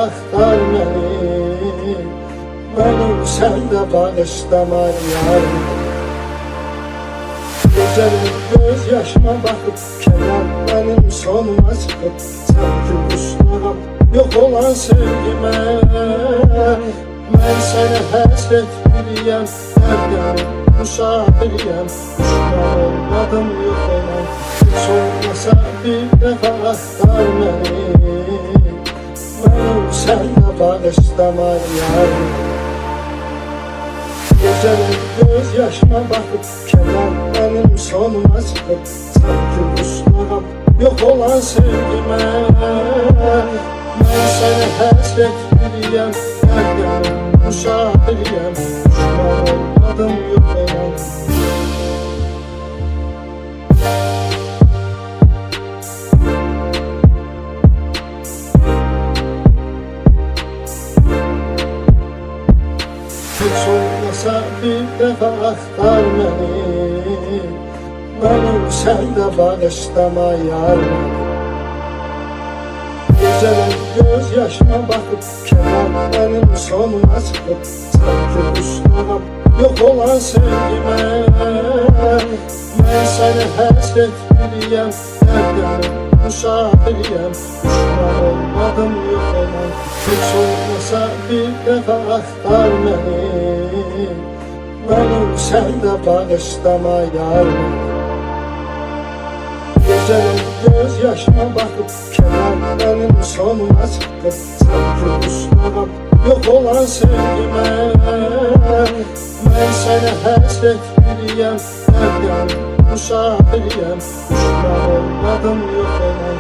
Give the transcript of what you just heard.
aktar beni. Benim sende bağışlama yarım. Gecenin göz yaşıma bakıp kenar benim sonuma çıkıp sanki kuşlarım yok olan sevgime. Ben seni hasret biliyem, derdim musafiriyem. Düşman olmadım yok olan, hiç olmasa bir defa aktar beni. Benim sende bağışlama yarım. Gecenin göz yaşıma bakıp kenar benim sonuma çıkıp sanki kuşlarım yok olan sevgime. Ben seni hasret biliyem, derdim musafiriyem. Düşman olmadım yok olan. Hiç olmasa bir defa aktar beni. Benim sende bağışlama yarım. Gecenin göz yaşıma bakıp kenar benim sonuma çıkıp sanki kuşlarım yok olan sevgime. Ben seni hasret biliyem, derdim musafiriyem. Düşman olmadım yok olan, hiç olmasa bir defa aktar beni. Benim sende bağışlama yarım. Gecenin göz yaşıma bakıp kenar benim sonuma çıkıp sanki kuşlarım yok olan sevgime. Ben seni hasret biliyem, derdim musafiriyem. Düşman olmadım yok olan.